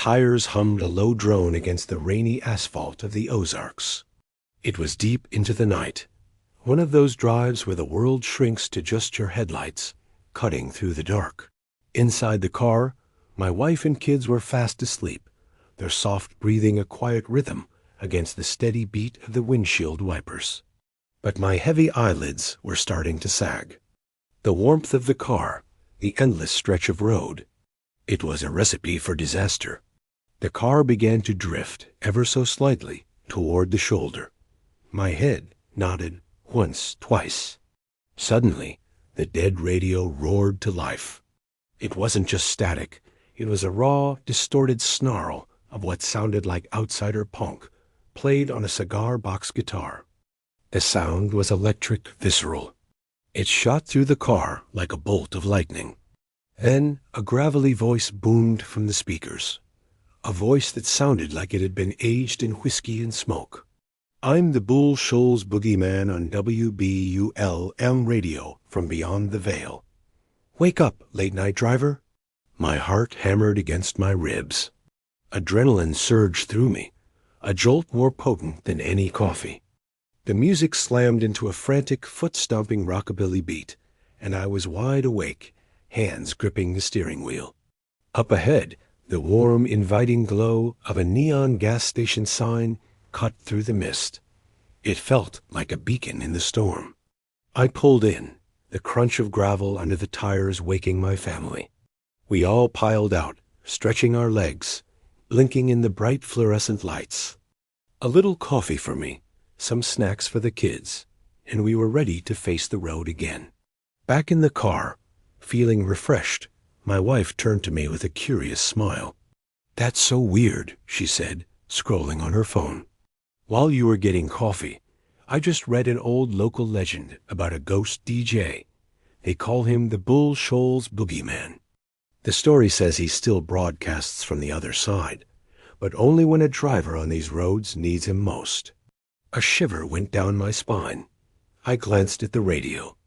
tires hummed a low drone against the rainy asphalt of the Ozarks. It was deep into the night, one of those drives where the world shrinks to just your headlights, cutting through the dark. Inside the car, my wife and kids were fast asleep, their soft breathing a quiet rhythm against the steady beat of the windshield wipers. But my heavy eyelids were starting to sag. The warmth of the car, the endless stretch of road. It was a recipe for disaster. The car began to drift, ever so slightly, toward the shoulder. My head nodded once, twice. Suddenly, the dead radio roared to life. It wasn't just static. It was a raw, distorted snarl of what sounded like outsider punk, played on a cigar box guitar. The sound was electric, visceral. It shot through the car like a bolt of lightning. Then a gravelly voice boomed from the speakers, a voice that sounded like it had been aged in whiskey and smoke. "I'm the Bull Shoals Boogie Man on WBUL-M radio from beyond the veil. Wake up, late-night driver." My heart hammered against my ribs. Adrenaline surged through me, a jolt more potent than any coffee. The music slammed into a frantic, foot-stomping rockabilly beat, and I was wide awake, hands gripping the steering wheel. Up ahead, the warm, inviting glow of a neon gas station sign cut through the mist. It felt like a beacon in the storm. I pulled in, the crunch of gravel under the tires waking my family. We all piled out, stretching our legs, blinking in the bright fluorescent lights. A little coffee for me, some snacks for the kids, and we were ready to face the road again. Back in the car, feeling refreshed, my wife turned to me with a curious smile. "That's so weird," she said, scrolling on her phone. "While you were getting coffee, I just read an old local legend about a ghost DJ. They call him the Bull Shoals Boogie Man. The story says he still broadcasts from the other side, but only when a driver on these roads needs him most." A shiver went down my spine. I glanced at the radio.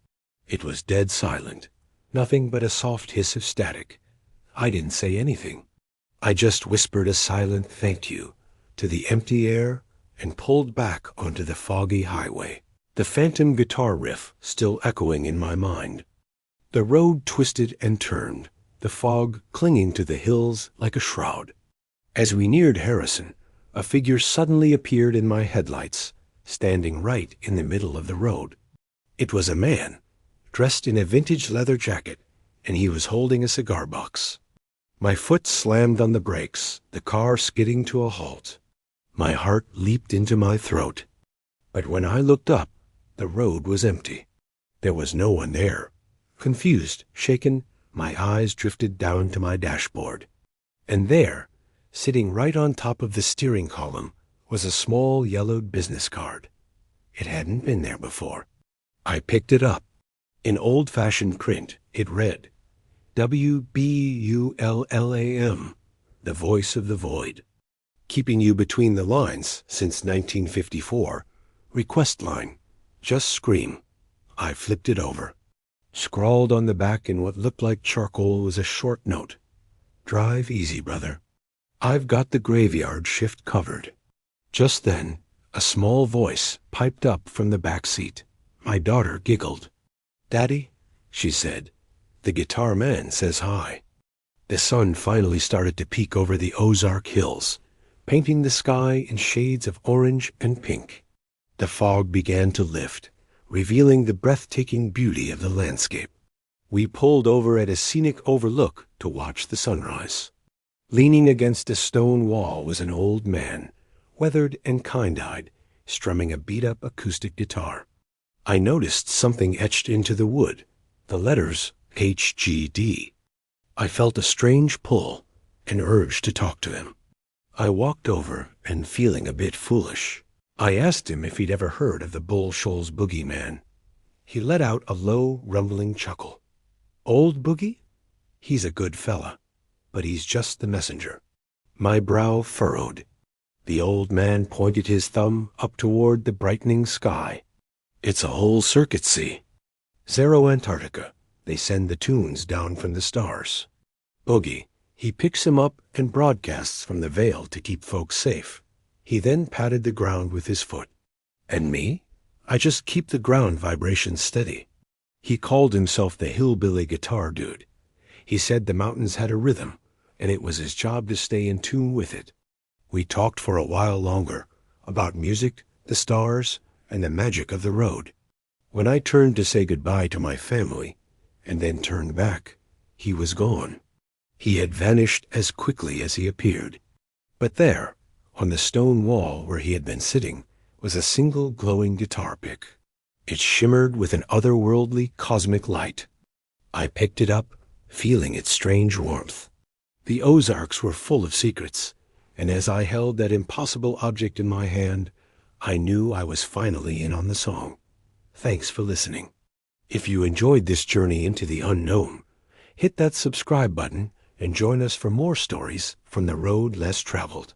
It was dead silent, nothing but a soft hiss of static. I didn't say anything. I just whispered a silent thank you to the empty air and pulled back onto the foggy highway, the phantom guitar riff still echoing in my mind. The road twisted and turned, the fog clinging to the hills like a shroud. As we neared Harrison, a figure suddenly appeared in my headlights, standing right in the middle of the road. It was a man, dressed in a vintage leather jacket, and he was holding a cigar box. My foot slammed on the brakes, the car skidding to a halt. My heart leaped into my throat. But when I looked up, the road was empty. There was no one there. Confused, shaken, my eyes drifted down to my dashboard. And there, sitting right on top of the steering column, was a small yellowed business card. It hadn't been there before. I picked it up. In old-fashioned print, it read, WBULLAM, the voice of the void. Keeping you between the lines since 1954, request line, just scream. I flipped it over. Scrawled on the back in what looked like charcoal was a short note. Drive easy, brother. I've got the graveyard shift covered. Just then, a small voice piped up from the back seat. My daughter giggled. "Daddy," she said, "the guitar man says hi." The sun finally started to peek over the Ozark hills, painting the sky in shades of orange and pink. The fog began to lift, revealing the breathtaking beauty of the landscape. We pulled over at a scenic overlook to watch the sunrise. Leaning against a stone wall was an old man, weathered and kind-eyed, strumming a beat-up acoustic guitar. I noticed something etched into the wood, the letters HGD. I felt a strange pull, an urge to talk to him. I walked over, and feeling a bit foolish, I asked him if he'd ever heard of the Bull Shoals Boogie Man. He let out a low, rumbling chuckle. "Old Boogie? He's a good fella, but he's just the messenger." My brow furrowed. The old man pointed his thumb up toward the brightening sky. "It's a whole circuit, see? Zero Antarctica. They send the tunes down from the stars. Boogie, He picks him up and broadcasts from the veil to keep folks safe. He then patted the ground with his foot. And me? I just keep the ground vibrations steady. He called himself the hillbilly guitar dude. He said the mountains had a rhythm, and it was his job to stay in tune with it. We talked for a while longer, about music, the stars, and the magic of the road. When I turned to say goodbye to my family, and then turned back, he was gone. He had vanished as quickly as he appeared. But there, on the stone wall where he had been sitting, was a single glowing guitar pick. It shimmered with an otherworldly cosmic light. I picked it up, feeling its strange warmth. The Ozarks were full of secrets, and as I held that impossible object in my hand, I knew I was finally in on the song. Thanks for listening. If you enjoyed this journey into the unknown, hit that subscribe button and join us for more stories from the road less traveled.